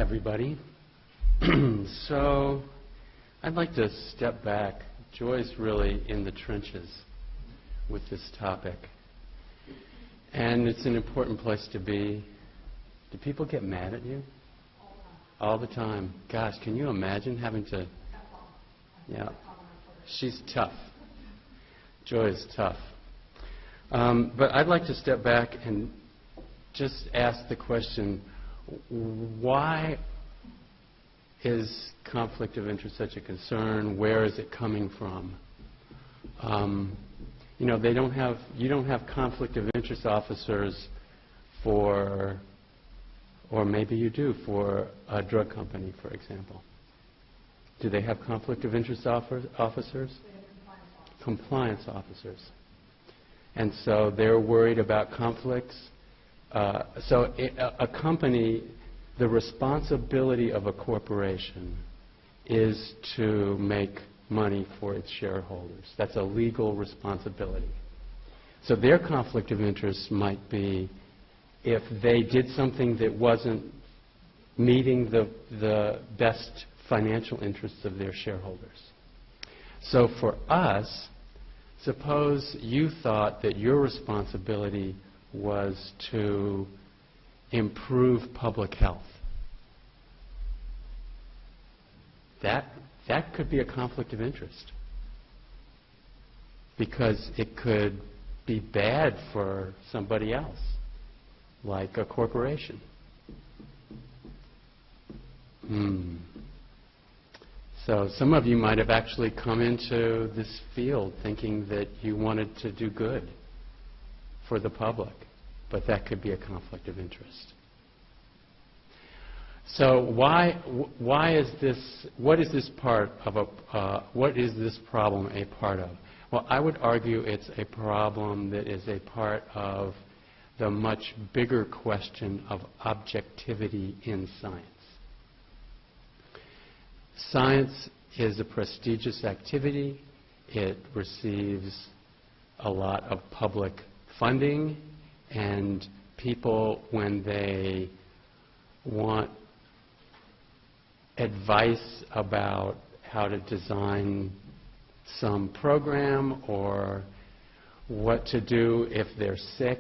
everybody. So I'd like to step back. Joy's really in the trenches with this topic. And it's an important place to be. Do people get mad at you? All the time. Gosh, can you imagine having to... Yeah. She's tough. Joy is tough. But I'd like to step back and just ask the question, why is conflict of interest such a concern? Where is it coming from? You know, you don't have conflict of interest officers for, or maybe you do, for a drug company, for example. Do they have conflict of interest officers? Compliance officers. And so they're worried about conflicts. A company, the responsibility of a corporation is to make money for its shareholders. That's a legal responsibility. So their conflict of interest might be if they did something that wasn't meeting the best financial interests of their shareholders. So for us, suppose you thought that your responsibility was to improve public health. That could be a conflict of interest, because it could be bad for somebody else, like a corporation. So some of you might have actually come into this field thinking that you wanted to do good for the public, but that could be a conflict of interest. So why is this? What is this part of what is this problem a part of? Well, I would argue it's a problem that is a part of the much bigger question of objectivity in science. Science is a prestigious activity. It receives a lot of public funding, and people, when they want advice about how to design some program or what to do if they're sick,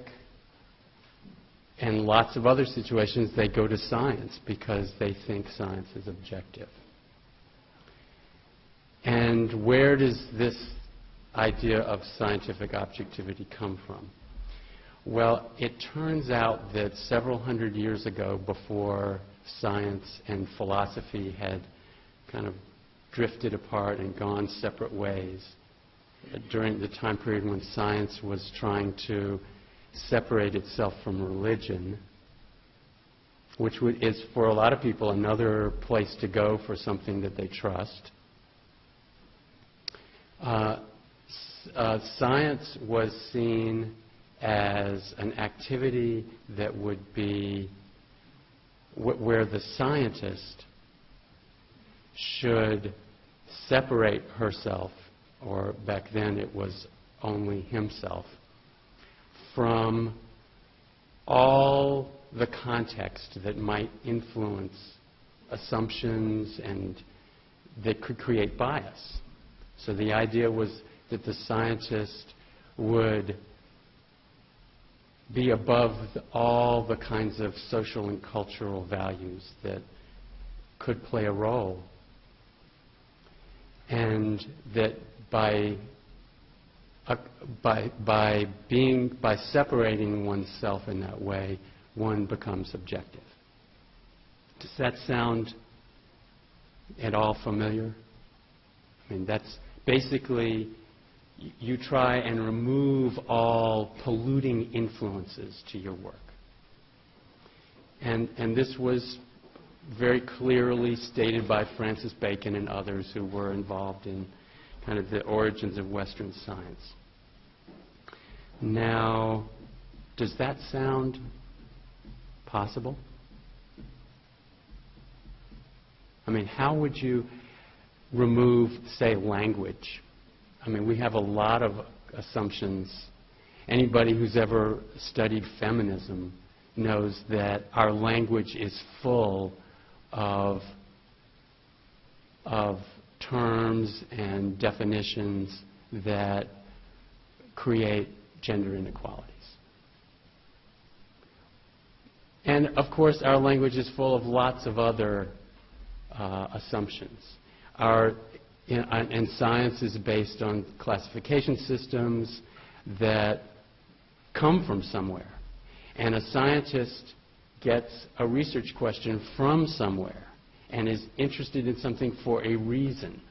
and lots of other situations, they go to science because they think science is objective. And where does this idea of scientific objectivity come from? Well, it turns out that several hundred years ago, before science and philosophy had kind of drifted apart and gone separate ways, during the time period when science was trying to separate itself from religion, which is for a lot of people another place to go for something that they trust, science was seen as an activity that would be where the scientist should separate herself, or back then it was only himself, from all the context that might influence assumptions and that could create bias. So the idea was that the scientist would be above all the kinds of social and cultural values that could play a role, and that by separating oneself in that way, one becomes objective. Does that sound at all familiar? I mean, that's basically, you try and remove all polluting influences to your work. And this was very clearly stated by Francis Bacon and others who were involved in kind of the origins of Western science. Now, does that sound possible? I mean, how would you remove, say, language? I mean, we have a lot of assumptions. Anybody who's ever studied feminism knows that our language is full of terms and definitions that create gender inequalities. And of course, our language is full of lots of other assumptions. And science is based on classification systems that come from somewhere. And a scientist gets a research question from somewhere and is interested in something for a reason.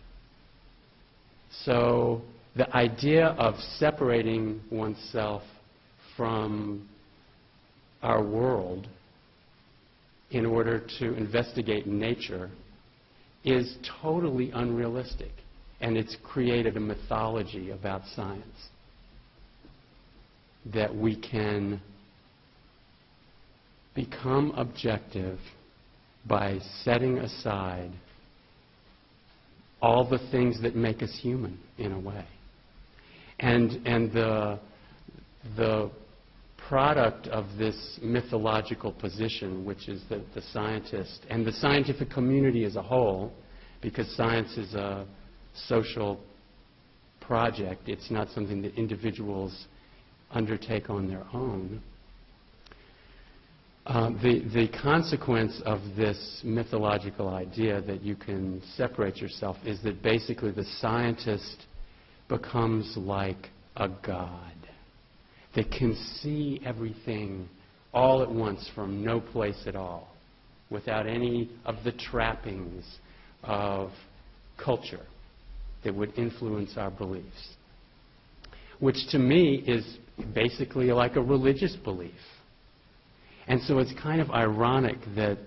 So the idea of separating oneself from our world in order to investigate nature is totally unrealistic, and it's created a mythology about science that we can become objective by setting aside all the things that make us human, in a way. And the product of this mythological position, which is that the scientist and the scientific community as a whole, because science is a social project, it's not something that individuals undertake on their own. The consequence of this mythological idea that you can separate yourself is that basically the scientist becomes like a god that can see everything all at once from no place at all, without any of the trappings of culture that would influence our beliefs, which to me is basically like a religious belief. And so it's kind of ironic that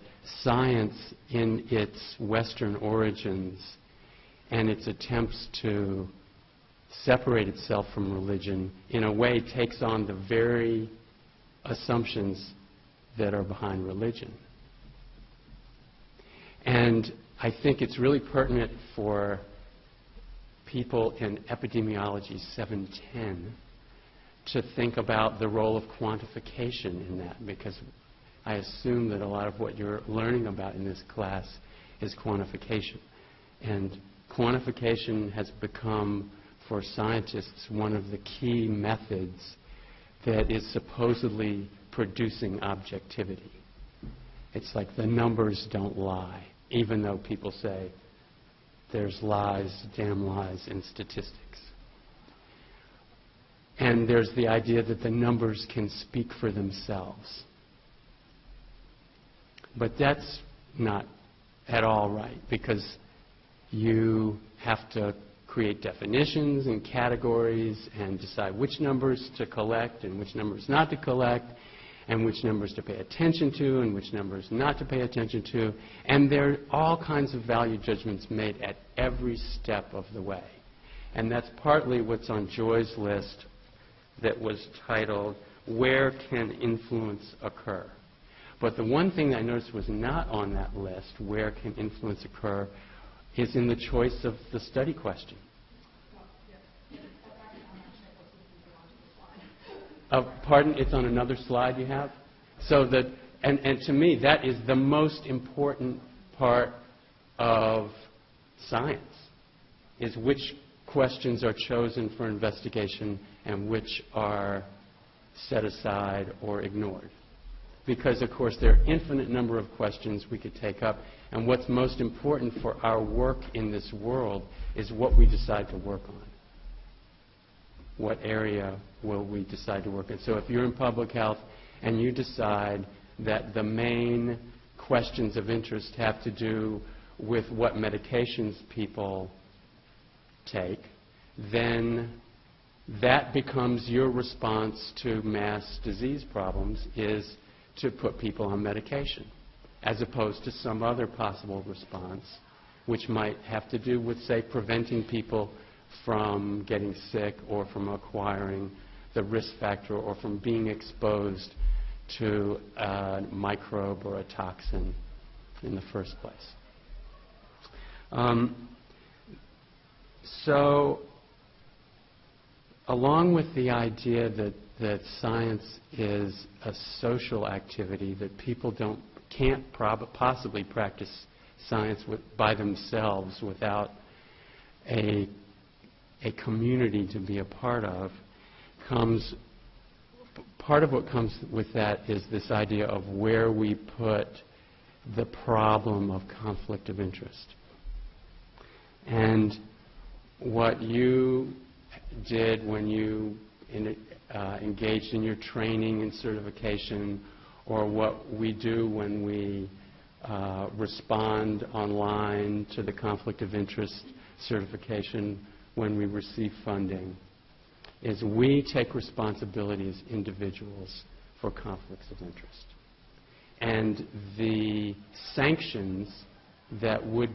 science, in its Western origins and its attempts to separate itself from religion, in a way takes on the very assumptions that are behind religion. And I think it's really pertinent for people in Epidemiology 710 to think about the role of quantification in that, because I assume that a lot of what you're learning about in this class is quantification. And quantification has become, for scientists, one of the key methods that is supposedly producing objectivity. It's like the numbers don't lie, even though people say there's lies, damn lies, in statistics. And there's the idea that the numbers can speak for themselves. But that's not at all right, because you have to create definitions and categories and decide which numbers to collect and which numbers not to collect, and which numbers to pay attention to and which numbers not to pay attention to. And there are all kinds of value judgments made at every step of the way. And that's partly what's on Joy's list that was titled, Where Can Influence Occur? But the one thing I noticed was not on that list, where can influence occur, is in the choice of the study question. Pardon, it's on another slide you have? So that, and to me, that is the most important part of science, is which questions are chosen for investigation and which are set aside or ignored. Because, of course, there are an infinite number of questions we could take up, and what's most important for our work in this world is what we decide to work on. What area will we decide to work in? So if you're in public health and you decide that the main questions of interest have to do with what medications people take, then that becomes your response to mass disease problems, is to put people on medication, as opposed to some other possible response, which might have to do with, say, preventing people from getting sick or from acquiring the risk factor or from being exposed to a microbe or a toxin in the first place. So along with the idea that science is a social activity, that people can't possibly practice science by themselves without a community to be a part of, part of what comes with that is this idea of where we put the problem of conflict of interest. And what you did when you engaged in your training and certification, or what we do when we respond online to the conflict of interest certification when we receive funding, is we take responsibility as individuals for conflicts of interest. And the sanctions that would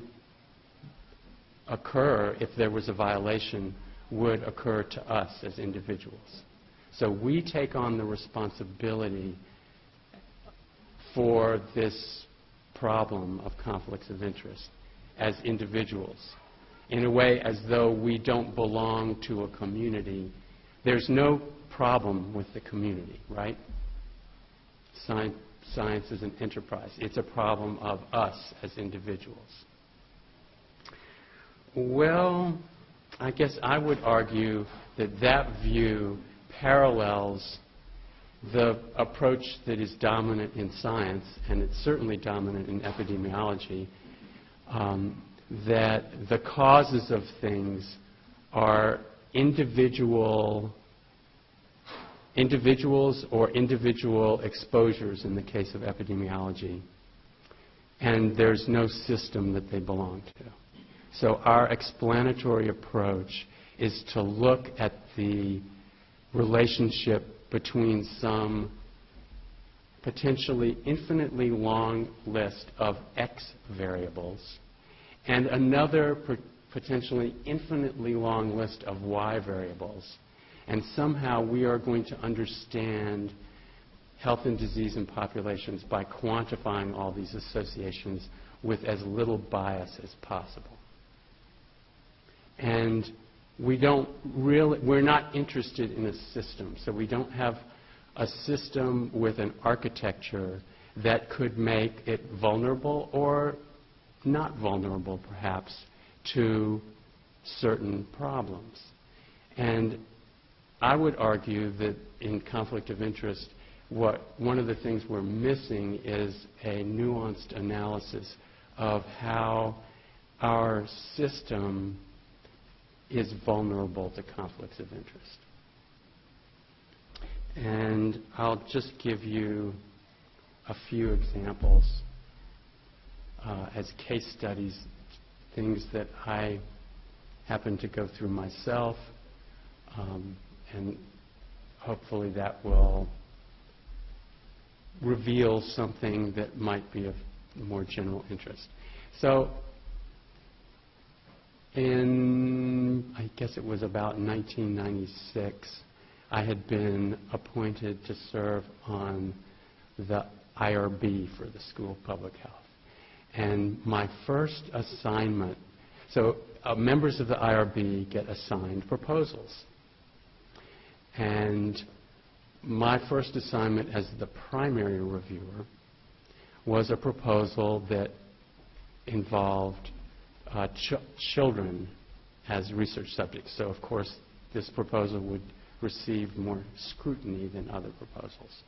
occur if there was a violation would occur to us as individuals. So we take on the responsibility for this problem of conflicts of interest as individuals, in a way as though we don't belong to a community. There's no problem with the community, right? Science is an enterprise. It's a problem of us as individuals. Well, I guess I would argue that that view parallels the approach that is dominant in science, and it's certainly dominant in epidemiology, that the causes of things are individuals or individual exposures in the case of epidemiology, and there's no system that they belong to. So our explanatory approach is to look at the relationship between some potentially infinitely long list of X variables and another potentially infinitely long list of Y variables. And somehow we are going to understand health and disease in populations by quantifying all these associations with as little bias as possible. And we're not interested in a system, so we don't have a system with an architecture that could make it vulnerable or not vulnerable, perhaps, to certain problems. And I would argue that in conflict of interest, one of the things we're missing is a nuanced analysis of how our system is vulnerable to conflicts of interest. And I'll just give you a few examples as case studies, things that I happen to go through myself, and hopefully that will reveal something that might be of more general interest. So I guess it was about 1996, I had been appointed to serve on the IRB for the School of Public Health. And my first assignment, so members of the IRB get assigned proposals. And my first assignment as the primary reviewer was a proposal that involved children as research subjects. So, of course, this proposal would receive more scrutiny than other proposals.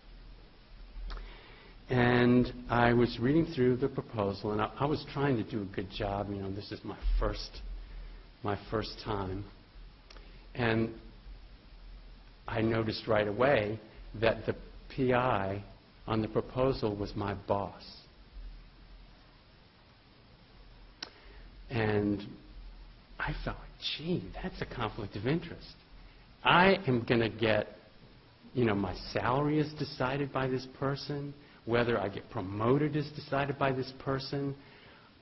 And I was reading through the proposal, and I was trying to do a good job. You know, this is my first time. And I noticed right away that the PI on the proposal was my boss. And I felt like, gee, that's a conflict of interest. I am going to get, my salary is decided by this person, whether I get promoted is decided by this person,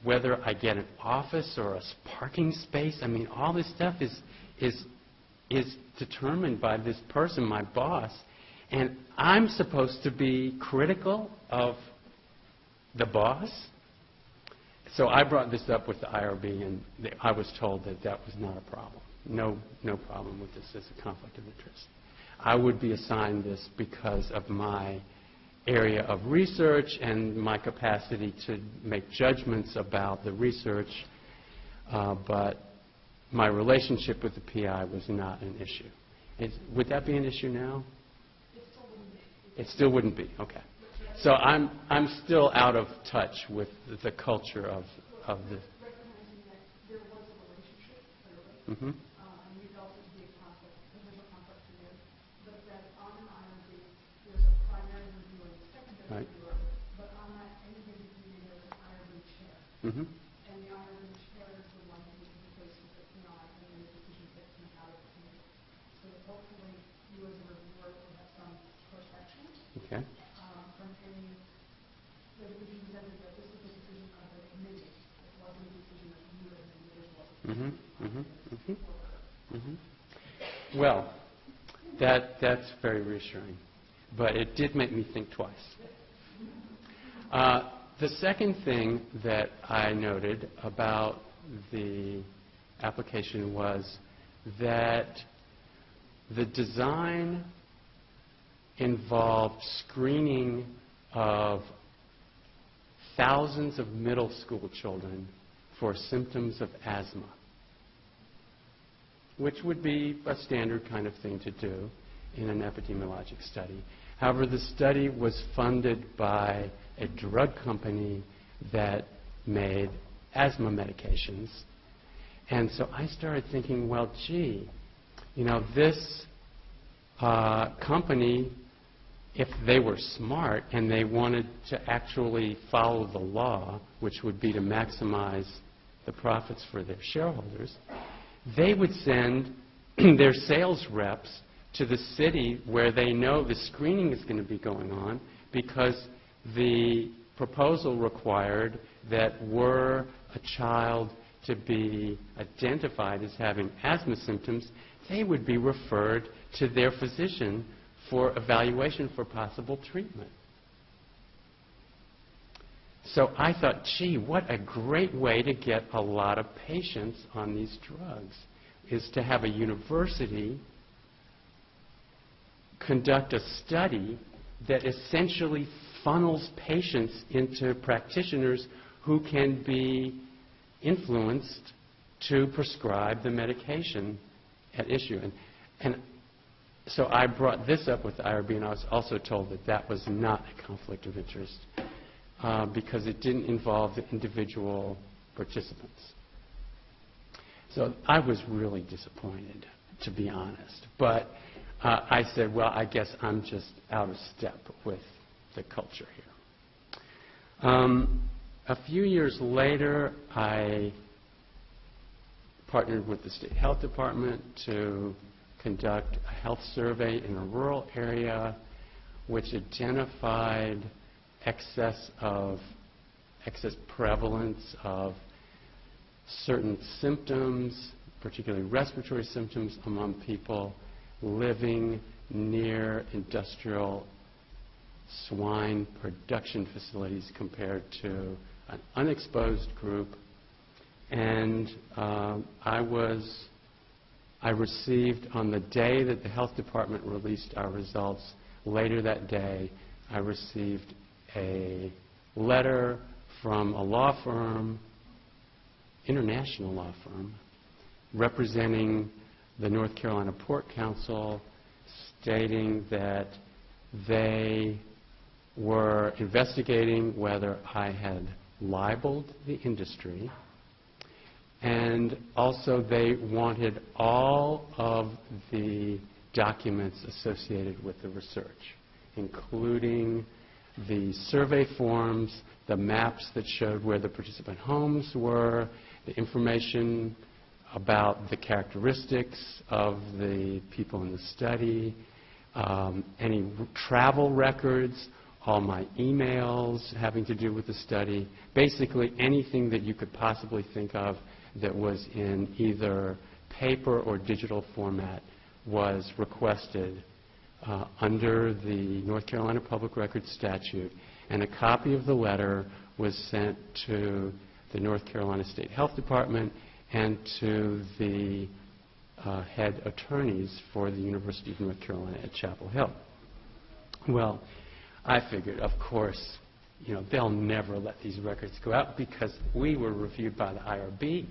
whether I get an office or a parking space. I mean, all this stuff is determined by this person, my boss. And I'm supposed to be critical of the boss. So I brought this up with the IRB, and I was told that that was not a problem. No problem with this as a conflict of interest. I would be assigned this because of my area of research and my capacity to make judgments about the research, but my relationship with the PI was not an issue. Would that be an issue now? It still wouldn't be. Okay. So I'm still out of touch with the culture of the. Recognizing that there was a relationship, clearly, Mm-hmm. and you felt it to be a conflict, and there's a conflict for you, but that on an IRB, there's a primary reviewer and a secondary Right. reviewer, but on that any given meeting, there's an IRB chair. Mm-hmm. And the IRB chair is the one who replaces the PI and then the decision gets come out of the committee. So that hopefully you as a reviewer will have some protection Okay. from any, that it would be presented that this is a decision of the committee. It wasn't a decision that you as an individual. Mm-hmm. Mm-hmm. Mm-hmm. Mm-hmm. Well, that's very reassuring, but it did make me think twice. The second thing that I noted about the application was that the design involved screening of thousands of middle school children for symptoms of asthma, which would be a standard kind of thing to do in an epidemiologic study. However, the study was funded by a drug company that made asthma medications. And so I started thinking, well, gee, this company, if they were smart and they wanted to actually follow the law, which would be to maximize the profits for their shareholders, they would send their sales reps to the city where they know the screening is going to be going on, because the proposal required that were a child to be identified as having asthma symptoms, they would be referred to their physician for evaluation for possible treatment. So I thought, gee, what a great way to get a lot of patients on these drugs, is to have a university conduct a study that essentially funnels patients into practitioners who can be influenced to prescribe the medication at issue. And so I brought this up with the IRB, and I was also told that that was not a conflict of interest because it didn't involve the individual participants. So I was really disappointed, to be honest. But I said, well, I guess I'm just out of step with the culture here. A few years later, I partnered with the State Health Department to conduct a health survey in a rural area which identified excess prevalence of certain symptoms, particularly respiratory symptoms, among people living near industrial swine production facilities compared to an unexposed group. And I received, on the day that the health department released our results, later that day, I received a letter from a law firm, international law firm, representing the North Carolina Pork Council, stating that they were investigating whether I had libeled the industry, and also they wanted all of the documents associated with the research, including the survey forms, the maps that showed where the participant homes were, the information about the characteristics of the people in the study, any travel records, all my emails having to do with the study, basically anything that you could possibly think of that was in either paper or digital format was requested under the North Carolina Public Records Statute, and a copy of the letter was sent to the North Carolina State Health Department and to the head attorneys for the University of North Carolina at Chapel Hill. Well, I figured, of course, they'll never let these records go out because we were reviewed by the IRB.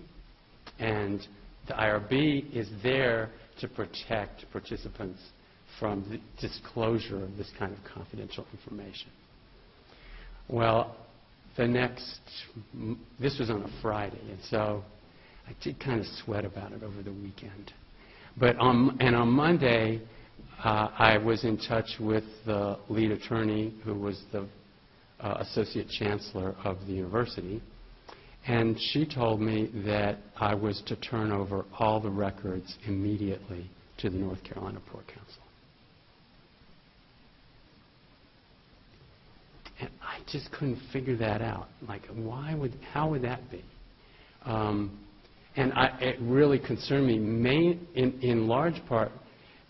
And the IRB is there to protect participants from the disclosure of this kind of confidential information. Well, this was on a Friday, and so I did kind of sweat about it over the weekend. But on Monday, I was in touch with the lead attorney, who was the associate chancellor of the university, and she told me that I was to turn over all the records immediately to the North Carolina Port Council. And I just couldn't figure that out. Like, how would that be? And it really concerned me in large part.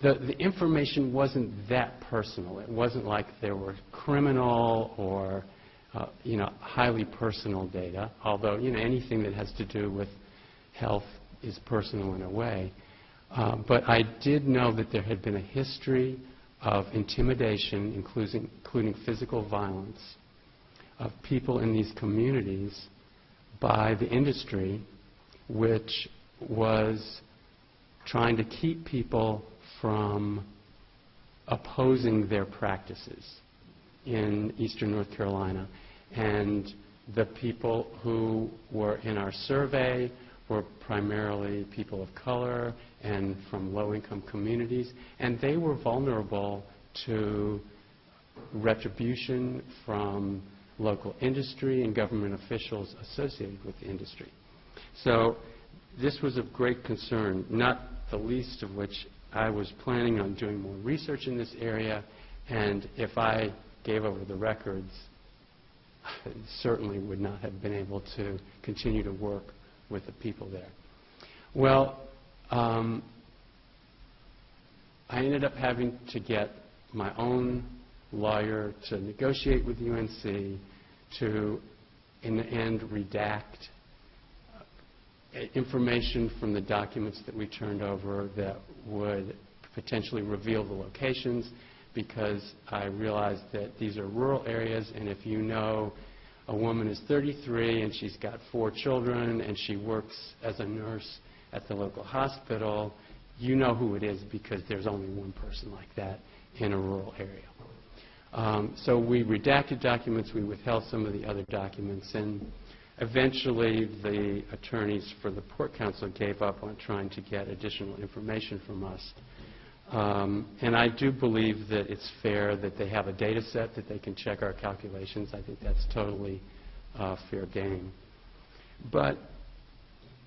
The information wasn't that personal. It wasn't like there were criminal or highly personal data, although anything that has to do with health is personal in a way. But I did know that there had been a history of intimidation, including physical violence, of people in these communities by the industry, which was trying to keep people from opposing their practices in eastern North Carolina. And the people who were in our survey were primarily people of color and from low-income communities, and they were vulnerable to retribution from local industry and government officials associated with the industry. So this was of great concern, not the least of which I was planning on doing more research in this area, and if I gave over the records, I certainly would not have been able to continue to work with the people there. Well, I ended up having to get my own lawyer to negotiate with UNC to, in the end, redact information from the documents that we turned over that would potentially reveal the locations, because I realized that these are rural areas, and if you know a woman is 33 and she's got 4 children and she works as a nurse at the local hospital, you know who it is because there's only one person like that in a rural area. So we redacted documents, we withheld some of the other documents, and eventually the attorneys for the Port Council gave up on trying to get additional information from us. And I do believe that it's fair that they have a data set that they can check our calculations. I think that's totally fair game. But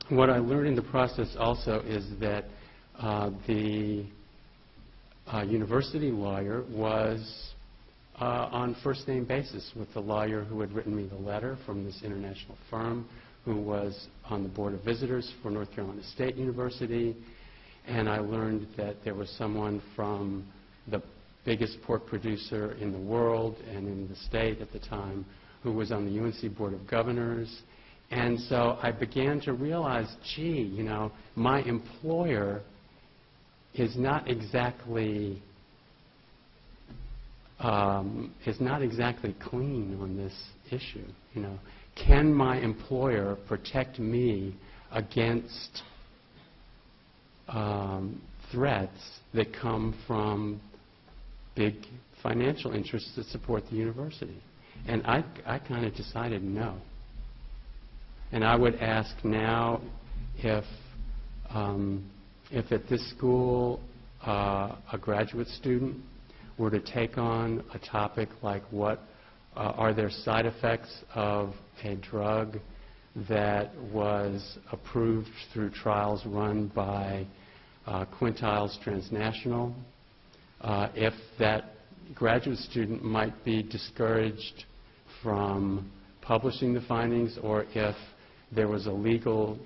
what I learned in the process also is that the university lawyer was on first-name basis with the lawyer who had written me the letter from this international firm, who was on the Board of Visitors for North Carolina State University. And I learned that there was someone from the biggest pork producer in the world and in the state at the time who was on the UNC Board of Governors. And so I began to realize, gee, my employer is not exactly clean on this issue. Can my employer protect me against threats that come from big financial interests that support the university? And I kind of decided no. And I would ask now if at this school a graduate student were to take on a topic like what are there side effects of a drug that was approved through trials run by Quintiles Transnational, if that graduate student might be discouraged from publishing the findings, or if there was a legal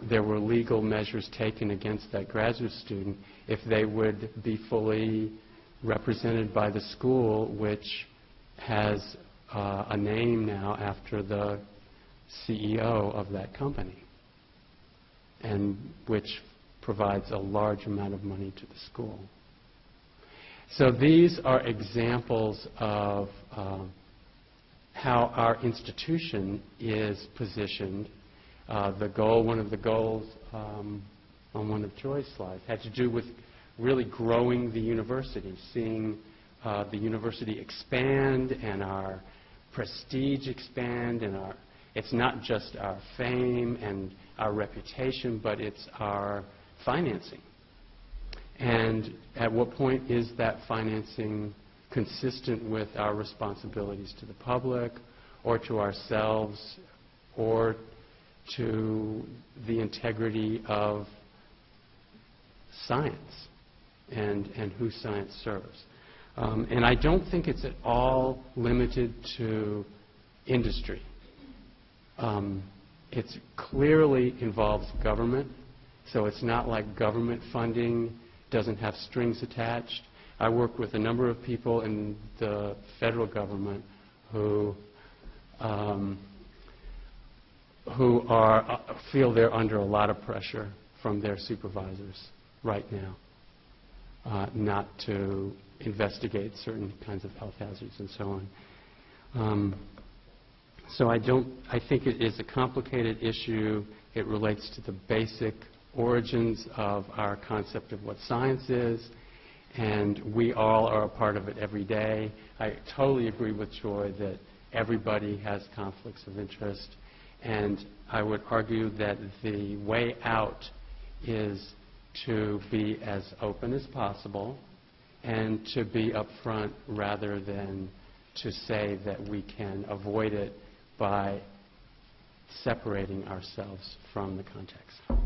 there were legal measures taken against that graduate student, if they would be fully represented by the school, which has a name now after the CEO of that company, and which provides a large amount of money to the school. So these are examples of how our institution is positioned. One of the goals on one of Joy's slides had to do with really growing the university, seeing the university expand and our prestige expand, and it's not just our fame and our reputation, but it's our financing. And at what point is that financing consistent with our responsibilities to the public or to ourselves or to the integrity of science and who science serves? And I don't think it's at all limited to industry. It clearly involves government, so it's not like government funding doesn't have strings attached. I work with a number of people in the federal government who feel they're under a lot of pressure from their supervisors right now, not to investigate certain kinds of health hazards and so on. So I think it is a complicated issue. It relates to the basic origins of our concept of what science is, and we all are a part of it every day. I totally agree with Joy that everybody has conflicts of interest, and I would argue that the way out is to be as open as possible and to be upfront rather than to say that we can avoid it by separating ourselves from the context.